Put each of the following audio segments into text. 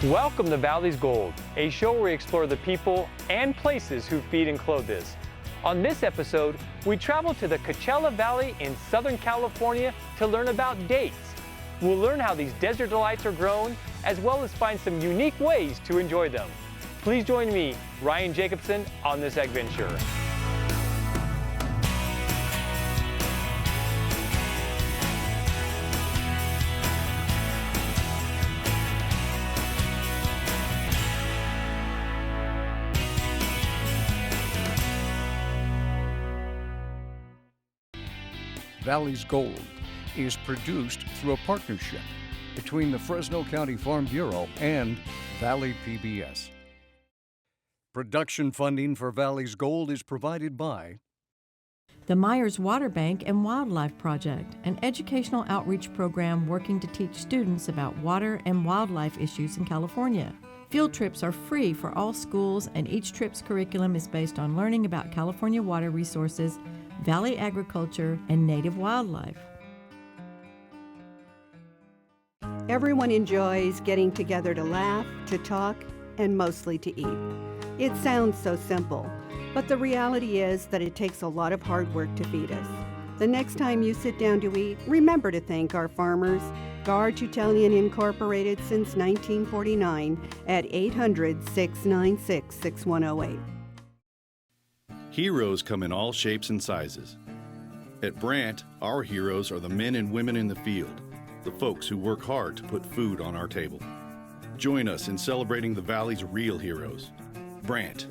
Welcome to Valley's Gold, a show where we explore the people and places who feed and clothe us. On this episode, we travel to the Coachella Valley in Southern California to learn about dates. We'll learn how these desert delights are grown, as well as find some unique ways to enjoy them. Please join me, Ryan Jacobsen, on this adventure. Valley's Gold is produced through a partnership between the Fresno County Farm Bureau and Valley PBS. Production funding for Valley's Gold is provided by the Myers Water Bank and Wildlife Project, an educational outreach program working to teach students about water and wildlife issues in California. Field trips are free for all schools, and each trip's curriculum is based on learning about California water resources, valley agriculture, and native wildlife. Everyone enjoys getting together to laugh, to talk, and mostly to eat. It sounds so simple, but the reality is that it takes a lot of hard work to feed us. The next time you sit down to eat, remember to thank our farmers, Garge Italian Incorporated since 1949 at 800-696-6108. Heroes come in all shapes and sizes. At Brandt, our heroes are the men and women in the field, the folks who work hard to put food on our table. Join us in celebrating the Valley's real heroes. Brandt,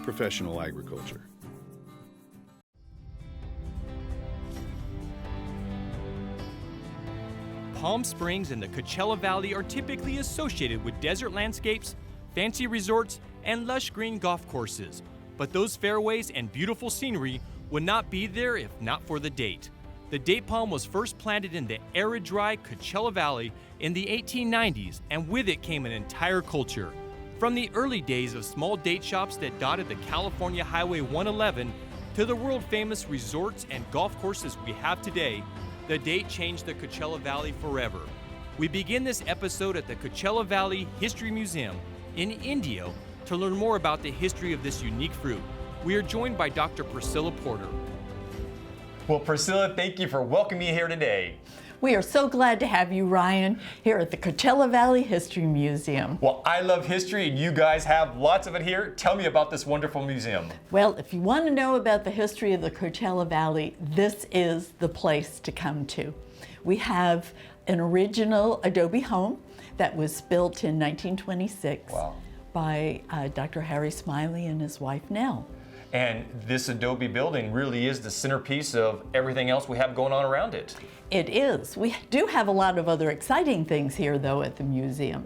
professional agriculture. Palm Springs and the Coachella Valley are typically associated with desert landscapes, fancy resorts, and lush green golf courses. But those fairways and beautiful scenery would not be there if not for the date. The date palm was first planted in the arid, dry Coachella Valley in the 1890s, and with it came an entire culture. From the early days of small date shops that dotted the California Highway 111 to the world-famous resorts and golf courses we have today, the date changed the Coachella Valley forever. We begin this episode at the Coachella Valley History Museum in Indio to learn more about the history of this unique fruit. We are joined by Dr. Priscilla Porter. Well, Priscilla, thank you for welcoming me here today. We are so glad to have you, Ryan, here at the Coachella Valley History Museum. Well, I love history, and you guys have lots of it here. Tell me about this wonderful museum. Well, if you want to know about the history of the Coachella Valley, this is the place to come to. We have an original adobe home that was built in 1926 by Dr. Harry Smiley and his wife, Nell. And this adobe building really is the centerpiece of everything else we have going on around it. It is. We do have a lot of other exciting things here, though, at the museum.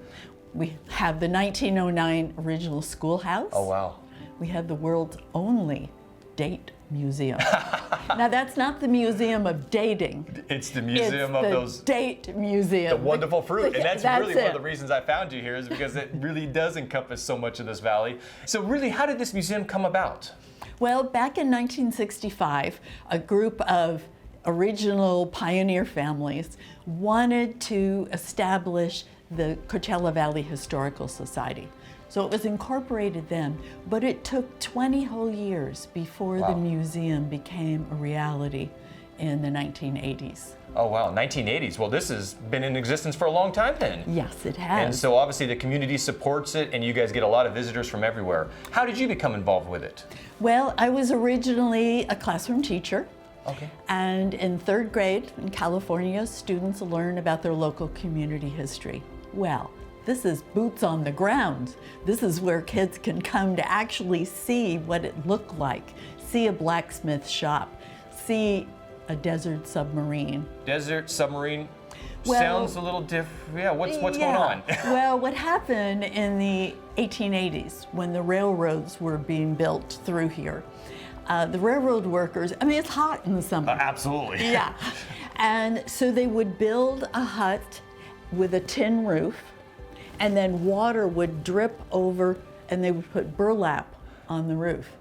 We have the 1909 original schoolhouse. Oh, wow. We have the world's only date museum. Now, that's not the museum of dating. It's the museum of those date museum. The wonderful fruit. And that's really one of the reasons I found you here, is because it really does encompass so much of this valley. So really, how did this museum come about? Well, back in 1965, a group of original pioneer families wanted to establish the Coachella Valley Historical Society. So it was incorporated then, but it took 20 whole years before the museum became a reality in the 1980s. Oh, wow, 1980s. Well, this has been in existence for a long time then. Yes, it has. And so obviously the community supports it, and you guys get a lot of visitors from everywhere. How did you become involved with it? Well, I was originally a classroom teacher. Okay. And in third grade in California, students learn about their local community history. Well, this is boots on the ground. This is where kids can come to actually see what it looked like, see a blacksmith shop, see a desert submarine. Desert submarine sounds a little different. Yeah, what's going on? Well, what happened in the 1880s when the railroads were being built through here, the railroad workers, I mean, it's hot in the summer. Absolutely. Yeah. And so they would build a hut with a tin roof, and then water would drip over, and they would put burlap on the roof.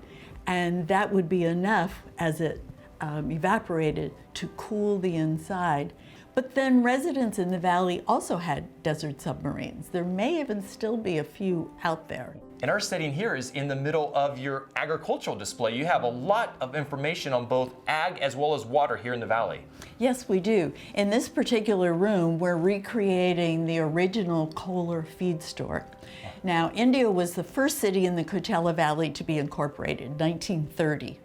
And that would be enough as it evaporated to cool the inside. But then residents in the valley also had desert submarines. There may even still be a few out there. And our setting here is in the middle of your agricultural display. You have a lot of information on both ag as well as water here in the valley. Yes, we do. In this particular room, we're recreating the original Kohler feed store. Now, India was the first city in the Coachella Valley to be incorporated, 1930.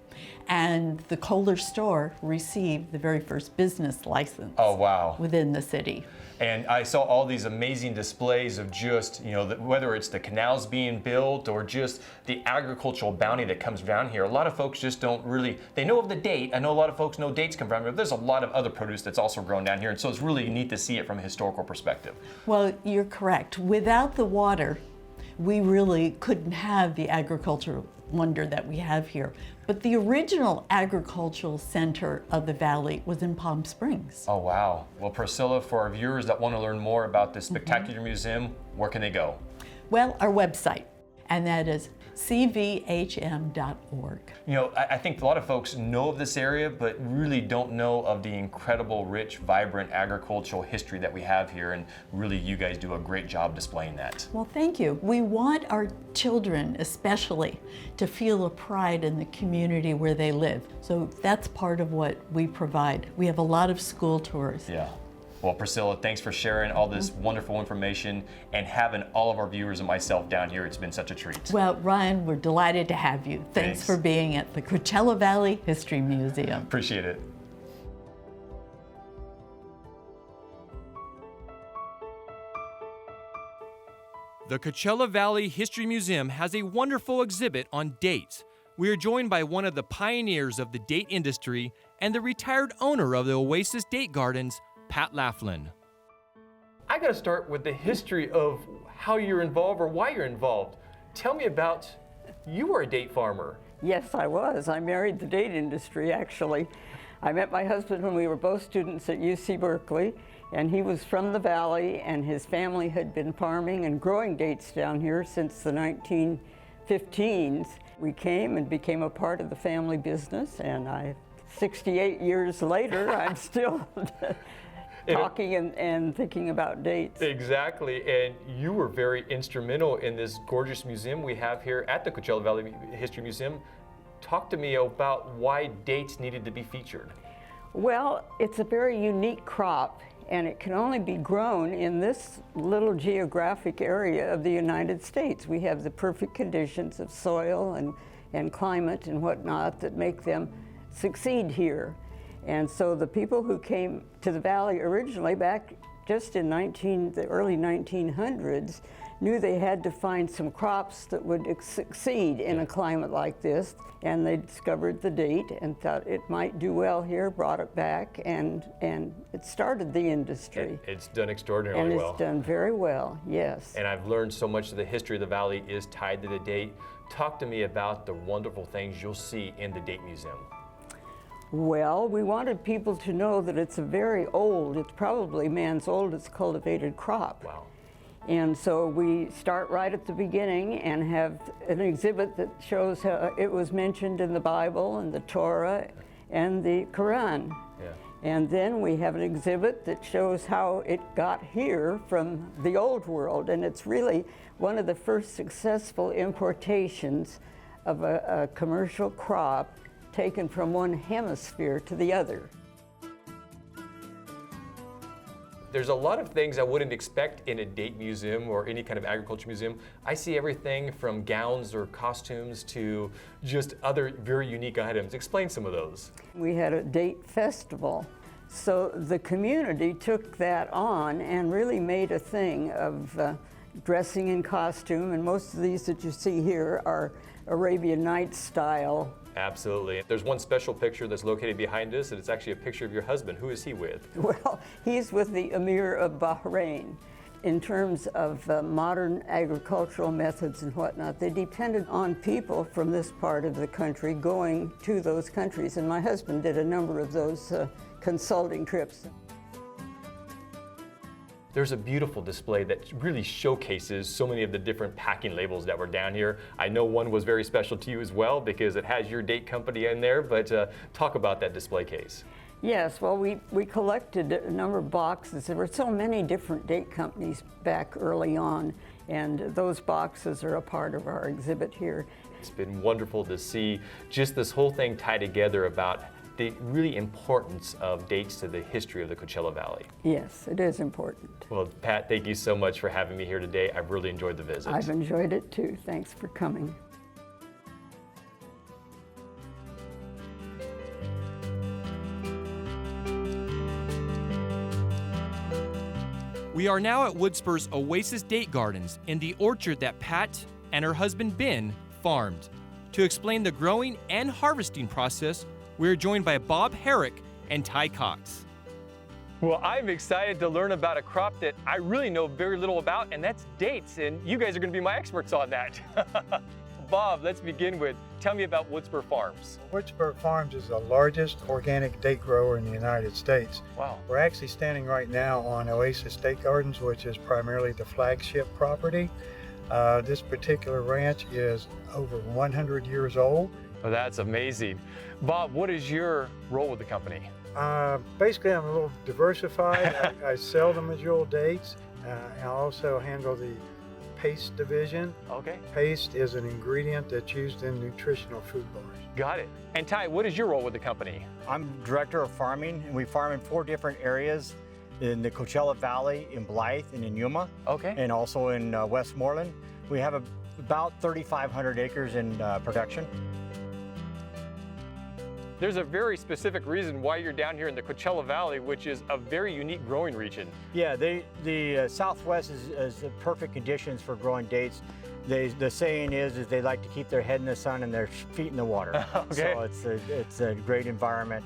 And the Kohler store received the very first business license. Oh, wow. Within the city. And I saw all these amazing displays of just, whether it's the canals being built or just the agricultural bounty that comes down here. A lot of folks just don't really, they know of the date. I know a lot of folks know dates come from here, but there's a lot of other produce that's also grown down here. And so it's really neat to see it from a historical perspective. Well, you're correct. Without the water, we really couldn't have the agricultural wonder that we have here. But the original agricultural center of the valley was in Palm Springs. Oh, wow. Well, Priscilla, for our viewers that want to learn more about this spectacular museum, where can they go? Well, our website, and that is cvhm.org. I think a lot of folks know of this area, but really don't know of the incredible, rich, vibrant agricultural history that we have here, and really you guys do a great job displaying that. Well, thank you. We want our children, especially, to feel a pride in the community where they live. So that's part of what we provide. We have a lot of school tours. Yeah. Well, Priscilla, thanks for sharing all this wonderful information and having all of our viewers and myself down here. It's been such a treat. Well, Ryan, we're delighted to have you. Thanks for being at the Coachella Valley History Museum. Appreciate it. The Coachella Valley History Museum has a wonderful exhibit on dates. We are joined by one of the pioneers of the date industry and the retired owner of the Oasis Date Gardens, Pat Laughlin. I got to start with the history of how you're involved or why you're involved. Tell me about, you were a date farmer. Yes, I was. I married the date industry, actually. I met my husband when we were both students at UC Berkeley, and he was from the valley, and his family had been farming and growing dates down here since the 1915s. We came and became a part of the family business, and 68 years later, I'm still talking and thinking about dates. Exactly, and you were very instrumental in this gorgeous museum we have here at the Coachella Valley History Museum. Talk to me about why dates needed to be featured. Well, it's a very unique crop, and it can only be grown in this little geographic area of the United States. We have the perfect conditions of soil and climate and whatnot that make them succeed here. And so the people who came to the valley originally back just in the early 1900s knew they had to find some crops that would succeed in a climate like this, and they discovered the date and thought it might do well here, brought it back, and it started the industry. It's done extraordinarily well. And it's done very well, yes. And I've learned so much of the history of the valley is tied to the date. Talk to me about the wonderful things you'll see in the Date Museum. Well, we wanted people to know that it's it's probably man's oldest cultivated crop. Wow. And so we start right at the beginning and have an exhibit that shows how it was mentioned in the Bible and the Torah and the Quran. Yeah. And then we have an exhibit that shows how it got here from the old world. And it's really one of the first successful importations of a commercial crop taken from one hemisphere to the other. There's a lot of things I wouldn't expect in a date museum or any kind of agriculture museum. I see everything from gowns or costumes to just other very unique items. Explain some of those. We had a date festival. So the community took that on and really made a thing of dressing in costume, and most of these that you see here are Arabian Nights style. Absolutely. There's one special picture that's located behind us, and it's actually a picture of your husband. Who is he with? Well, he's with the Emir of Bahrain. In terms of modern agricultural methods and whatnot, they depended on people from this part of the country going to those countries, and my husband did a number of those consulting trips. There's a beautiful display that really showcases so many of the different packing labels that were down here. I know one was very special to you as well because it has your date company in there, but talk about that display case. Yes, well, we collected a number of boxes. There were so many different date companies back early on, and those boxes are a part of our exhibit here. It's been wonderful to see just this whole thing tie together about the really importance of dates to the history of the Coachella Valley. Yes, it is important. Well, Pat, thank you so much for having me here today. I've really enjoyed the visit. I've enjoyed it too. Thanks for coming. We are now at Woodspur's Oasis Date Gardens in the orchard that Pat and her husband Ben farmed. To explain the growing and harvesting process, we are joined by Bob Herrick and Ty Cox. Well, I'm excited to learn about a crop that I really know very little about, and that's dates, and you guys are going to be my experts on that. Bob, let's begin with, tell me about Woodspur Farms. Woodspur Farms is the largest organic date grower in the United States. Wow. We're actually standing right now on Oasis Date Gardens, which is primarily the flagship property. This particular ranch is over 100 years old. Oh, that's amazing. Bob, what is your role with the company? Basically, I'm a little diversified. I sell the medjool dates. I also handle the paste division. Okay. Paste is an ingredient that's used in nutritional food bars. Got it. And Ty, what is your role with the company? I'm director of farming, and we farm in 4 different areas in the Coachella Valley, in Blythe, and in Yuma. Okay. And also in Westmoreland. We have about 3,500 acres in production. There's a very specific reason why you're down here in the Coachella Valley, which is a very unique growing region. Yeah, the Southwest is the perfect conditions for growing dates. The saying is they like to keep their head in the sun and their feet in the water. Okay. So it's a great environment.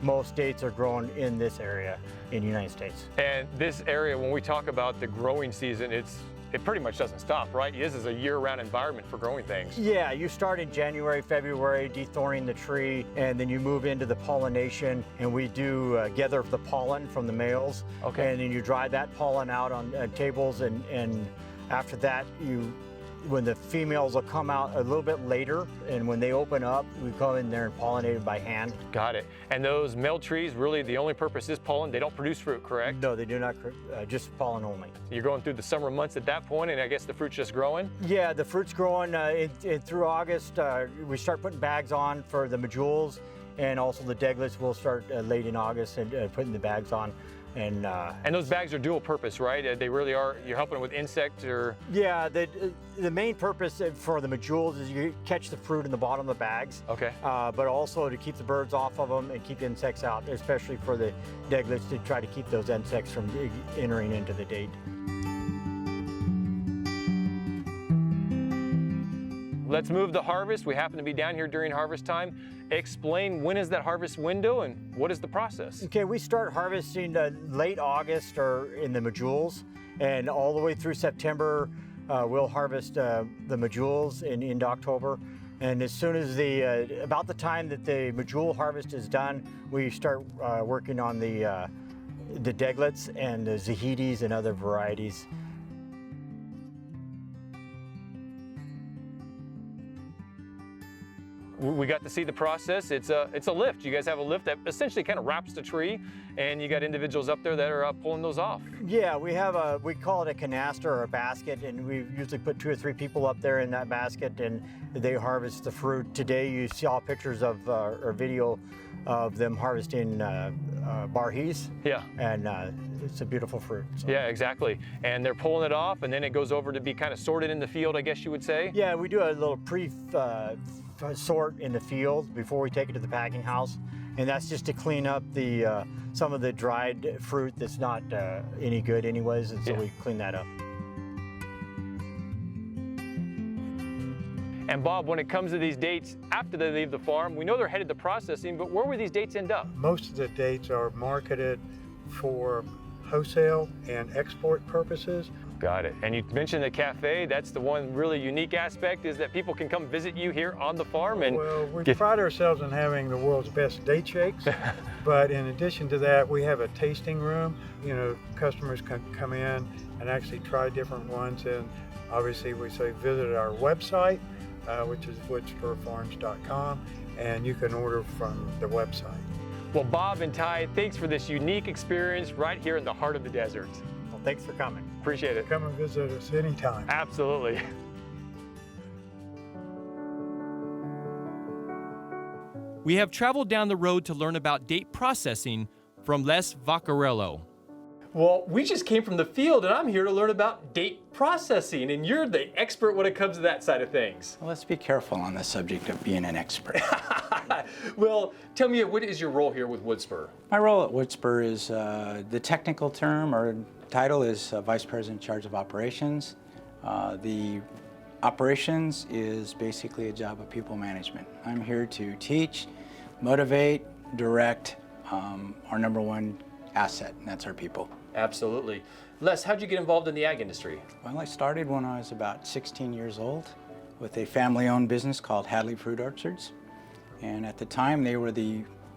Most dates are grown in this area in the United States. And this area, when we talk about the growing season, it pretty much doesn't stop, right? This is a year-round environment for growing things. Yeah, you start in January, February, dethorning the tree, and then you move into the pollination, and we do gather the pollen from the males. Okay. And then you dry that pollen out on tables, and after that, when the females will come out a little bit later, and when they open up, we come in there and pollinate it by hand. Got it. And those male trees, really the only purpose is pollen. They don't produce fruit, correct? No, they do not, just pollen only. You're going through the summer months at that point, and I guess the fruit's just growing? Yeah, the fruit's growing through August. We start putting bags on for the medjools, and also the deglets will start late in August and putting the bags on. And those bags are dual purpose, right? They really are, you're helping with insects or? Yeah, the main purpose for the medjools is you catch the fruit in the bottom of the bags. Okay. But also to keep the birds off of them and keep insects out, especially for the deglets to try to keep those insects from entering into the date. Let's move the harvest. We happen to be down here during harvest time. Explain when is that harvest window and what is the process? Okay, we start harvesting late August or in the medjools, and all the way through September we'll harvest the medjools into October. And as soon as about the time that the medjool harvest is done, we start working on the deglets and the zahitis and other varieties. We got to see the process. It's a lift. You guys have a lift that essentially kind of wraps the tree, and you got individuals up there that are pulling those off. Yeah, we call it a canaster or a basket, and we usually put 2 or 3 people up there in that basket, and they harvest the fruit. Today you saw pictures of or video of them harvesting barhis. Yeah. And it's a beautiful fruit. So. Yeah, exactly. And they're pulling it off, and then it goes over to be kind of sorted in the field, I guess you would say? Yeah, we do a little sort in the field before we take it to the packing house, and that's just to clean up some of the dried fruit that's not any good anyways, and so we clean that up. And Bob, when it comes to these dates after they leave the farm, we know they're headed to processing, but where will these dates end up? Most of the dates are marketed for wholesale and export purposes. Got it. And you mentioned the cafe. That's the one really unique aspect, is that people can come visit you here on the farm. And well, we pride ourselves on having the world's best date shakes. But in addition to that, we have a tasting room. You know, customers can come in and actually try different ones. And obviously we say visit our website, which is woodspurfarms.com, and you can order from the website. Well, Bob and Ty, thanks for this unique experience right here in the heart of the desert. Well, thanks for coming. Appreciate it. Come and visit us anytime. Absolutely. We have traveled down the road to learn about date processing from Les Vaccarello. Well, we just came from the field, and I'm here to learn about date processing, and you're the expert when it comes to that side of things. Well, let's be careful on the subject of being an expert. Well, tell me, what is your role here with Woodspur? My role at Woodspur is the technical term or title is Vice President in charge of operations. The operations is basically a job of people management. I'm here to teach, motivate, direct our number one asset, and that's our people. Absolutely. Les, how'd you get involved in the ag industry? Well, I started when I was about 16 years old with a family-owned business called Hadley Fruit Orchards. And at the time, they were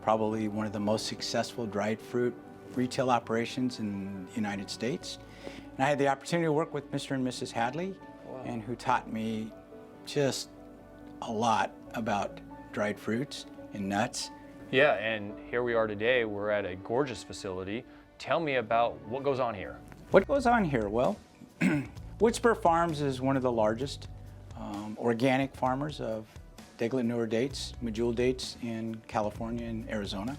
probably one of the most successful dried fruit retail operations in the United States. And I had the opportunity to work with Mr. and Mrs. Hadley, and who taught me just a lot about dried fruits and nuts. Yeah, and here we are today. We're at a gorgeous facility. Tell me about what goes on here. What goes on here? Well, Woodspur Farms is one of the largest organic farmers of Deglet dates, medjool dates in California and Arizona.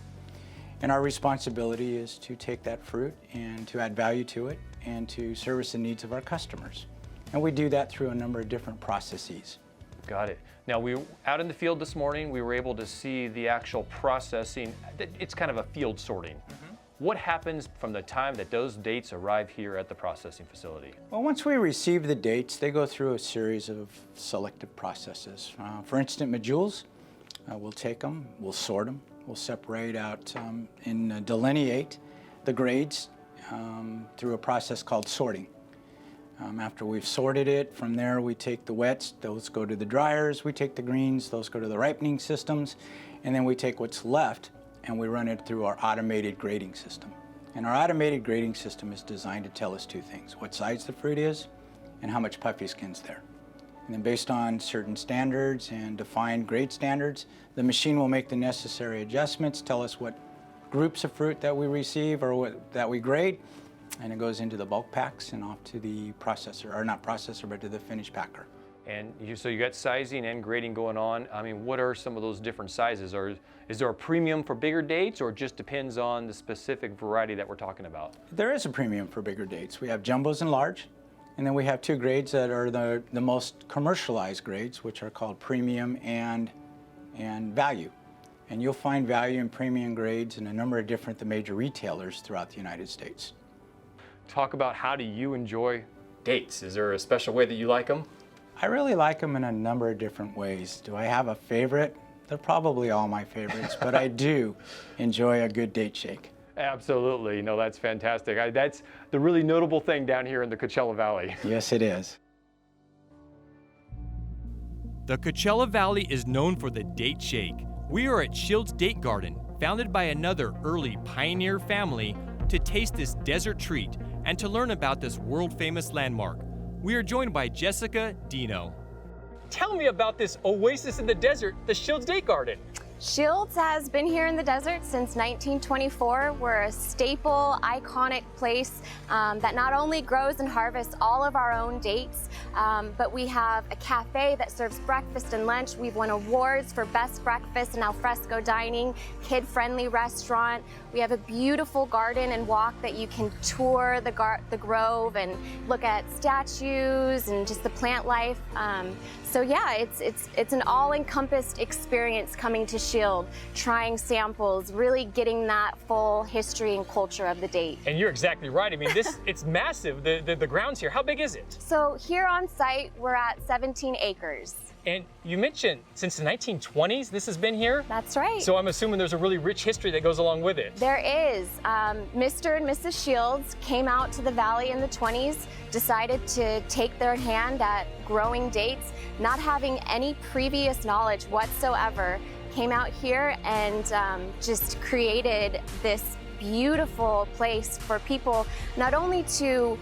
And our responsibility is to take that fruit and to add value to it and to service the needs of our customers. And we do that through a number of different processes. Got it. Now, we were out in the field this morning. We were able to see the actual processing. It's kind of a field sorting. What happens from the time that those dates arrive here at the processing facility? Well, once we receive the dates, they go through a series of selective processes. For instance, medjools, we'll take them, we'll sort them, we'll separate out and delineate the grades through a process called sorting. After we've sorted it, from there we take the wets, those go to the dryers, we take the greens, those go to the ripening systems, and then we take what's left and we run it through our automated grading system. And our automated grading system is designed to tell us two things: what size the fruit is and how much puffy skin's there. And then based on certain standards and defined grade standards, the machine will make the necessary adjustments, tell us what groups of fruit that we receive or that we grade, and it goes into the bulk packs and off to the processor, or not processor, but to the finished packer. And so you got sizing and grading going on. I mean, what are some of those different sizes? Or is there a premium for bigger dates, or it just depends on the specific variety that we're talking about? There is a premium for bigger dates. We have jumbos and large, and then we have two grades that are the most commercialized grades, which are called premium and value. And you'll find value and premium grades in a number of different major retailers throughout the United States. Talk about, how do you enjoy dates? Is there a special way that you like them? I really like them in a number of different ways. Do I have a favorite? They're probably all my favorites, but I do enjoy a good date shake. Absolutely. No, that's fantastic. That's the really notable thing down here in the Coachella Valley. Yes, it is. The Coachella Valley is known for the date shake. We are at Shields Date Garden, founded by another early pioneer family, to taste this desert treat and to learn about this world-famous landmark. We are joined by Jessica Dino. Tell me about this oasis in the desert, the Shields Date Garden. Shields has been here in the desert since 1924. We're a staple, iconic place that not only grows and harvests all of our own dates, but we have a cafe that serves breakfast and lunch. We've won awards for best breakfast and alfresco dining, kid-friendly restaurant. We have a beautiful garden and walk that you can tour the grove and look at statues and just the plant life. So yeah, it's an all-encompassed experience coming to Shield, trying samples, really getting that full history and culture of the date. And you're exactly right. I mean, it's massive, the grounds here. How big is it? So here on site, we're at 17 acres. And you mentioned since the 1920s this has been here? That's right. So I'm assuming there's a really rich history that goes along with it. There is. Mr. and Mrs. Shields came out to the valley in the 20s, decided to take their hand at growing dates, not having any previous knowledge whatsoever, came out here and just created this beautiful place for people not only to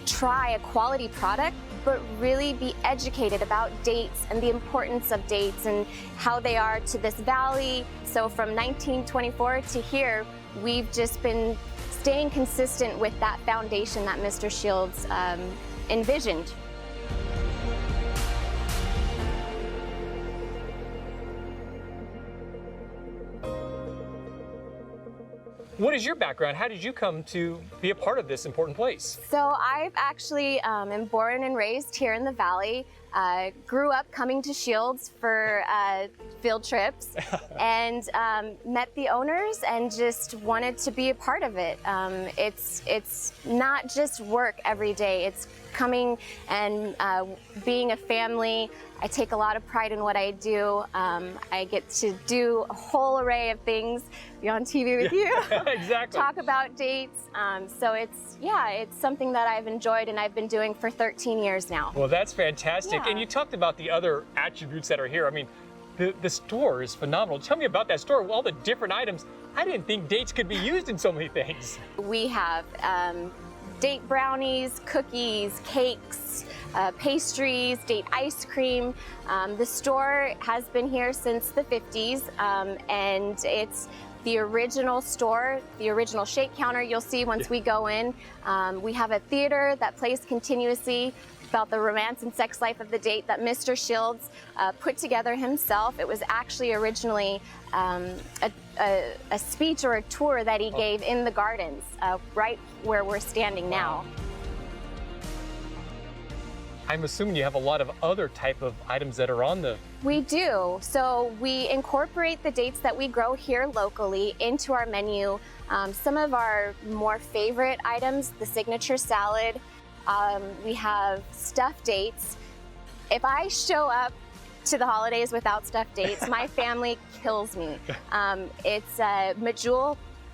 try a quality product, but really be educated about dates and the importance of dates and how they are to this valley. So from 1924 to here, we've just been staying consistent with that foundation that Mr. Shields envisioned. What is your background? How did you come to be a part of this important place? So I've actually am born and raised here in the valley. Grew up coming to Shields for field trips and met the owners and just wanted to be a part of it. It's not just work every day. It's coming and being a family. I take a lot of pride in what I do. I get to do a whole array of things, be on TV with you, exactly. Talk about dates. So it's something that I've enjoyed and I've been doing for 13 years now. Well, that's fantastic. Yeah. And you talked about the other attributes that are here. I mean, the store is phenomenal. Tell me about that store, all the different items. I didn't think dates could be used in so many things. We have date brownies, cookies, cakes, pastries, date ice cream. The store has been here since the 50s, and it's the original store, the original shake counter you'll see once we go in. We have a theater that plays continuously about the romance and sex life of the date that Mr. Shields put together himself. It was actually originally a speech or a tour that he gave in the gardens, right where we're standing now. I'm assuming you have a lot of other type of items that are on the... We do. So we incorporate the dates that we grow here locally into our menu. Some of our more favorite items, the signature salad. We have stuffed dates. If I show up to the holidays without stuffed dates, my family kills me. It's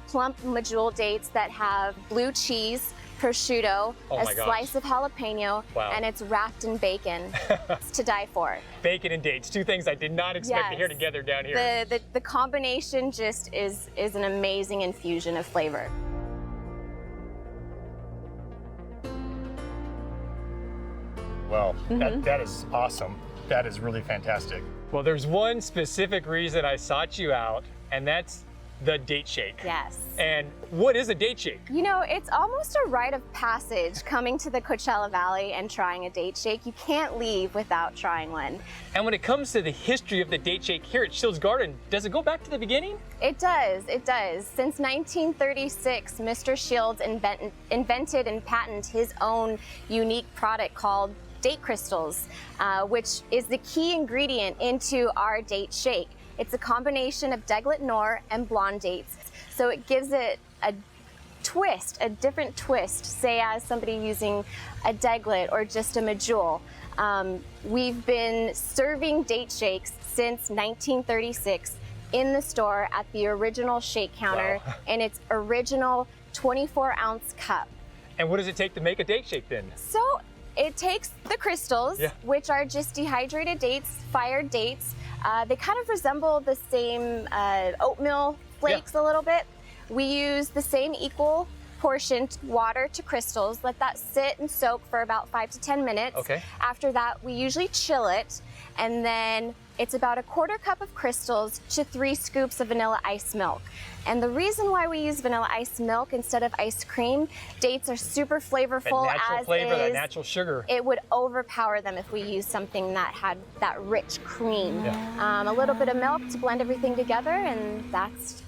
plump medjool dates that have blue cheese, prosciutto, slice of jalapeno, and it's wrapped in bacon. It's to die for. Bacon and dates, two things I did not expect to hear together down here. The combination just is an amazing infusion of flavor. Well, that is awesome. That is really fantastic. Well, there's one specific reason I sought you out, and that's the date shake. Yes. And what is a date shake? You know, it's almost a rite of passage coming to the Coachella Valley and trying a date shake. You can't leave without trying one. And when it comes to the history of the date shake here at Shields Garden, does it go back to the beginning? It does, it does. Since 1936, Mr. Shields invented and patented his own unique product called date crystals, which is the key ingredient into our date shake. It's a combination of deglet nor and blonde dates. So it gives it a twist, a different twist, say as somebody using a deglet or just a medjool. We've been serving date shakes since 1936 in the store at the original shake counter in its original 24-ounce cup. And what does it take to make a date shake then? So it takes the crystals, which are just dehydrated dates, fired dates. They kind of resemble the same oatmeal flakes a little bit. We use the same equal portioned water to crystals, let that sit and soak for about 5 to 10 minutes. Okay. After that, we usually chill it, and then it's about a 1/4 cup of crystals to 3 scoops of vanilla ice milk. And the reason why we use vanilla ice milk instead of ice cream, dates are super flavorful. That natural flavor, is. that natural sugar. It would overpower them if we used something that had that rich cream. A little bit of milk to blend everything together, and that's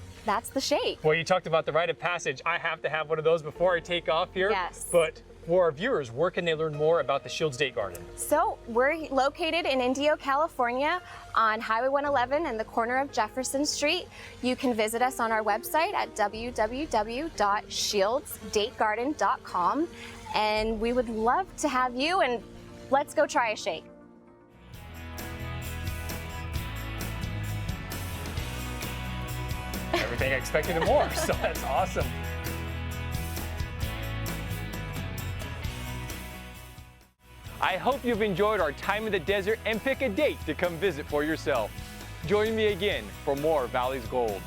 the shake. Well, you talked about the rite of passage. I have to have one of those before I take off here. Yes. But for our viewers, where can they learn more about the Shields Date Garden? So we're located in Indio, California on Highway 111 in the corner of Jefferson Street. You can visit us on our website at www.shieldsdategarden.com, and we would love to have you, and let's go try a shake. Everything I expected and more, so that's awesome. I hope you've enjoyed our time in the desert and pick a date to come visit for yourself. Join me again for more Valley's Gold.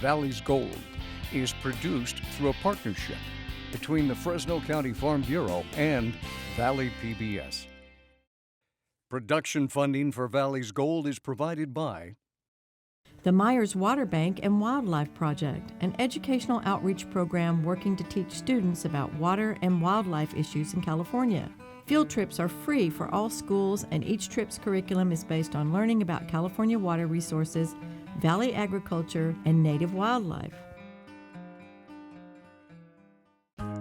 Valley's Gold is produced through a partnership between the Fresno County Farm Bureau and Valley PBS. Production funding for Valley's Gold is provided by the Myers Water Bank and Wildlife Project, an educational outreach program working to teach students about water and wildlife issues in California. Field trips are free for all schools, and each trip's curriculum is based on learning about California water resources, valley agriculture, and native wildlife.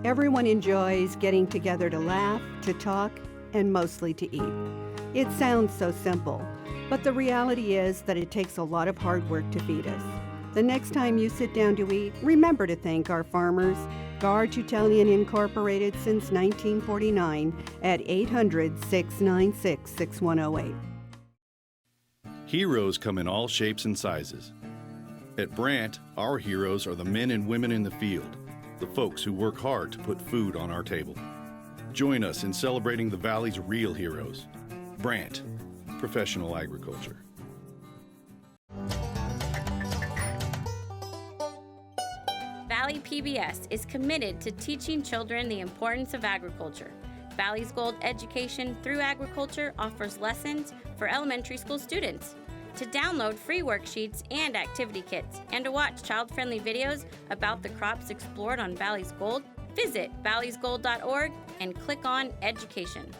Everyone enjoys getting together to laugh, to talk, and mostly to eat. It sounds so simple, but the reality is that it takes a lot of hard work to feed us. The next time you sit down to eat, remember to thank our farmers, Garge Italian Incorporated since 1949 at 800-696-6108. Heroes come in all shapes and sizes. At Brant, our heroes are the men and women in the field, the folks who work hard to put food on our table. Join us in celebrating the Valley's real heroes. Brant, professional agriculture. Valley PBS is committed to teaching children the importance of agriculture. Valley's Gold Education through Agriculture offers lessons for elementary school students. To download free worksheets and activity kits, and to watch child-friendly videos about the crops explored on Valley's Gold, visit valleysgold.org and click on Education.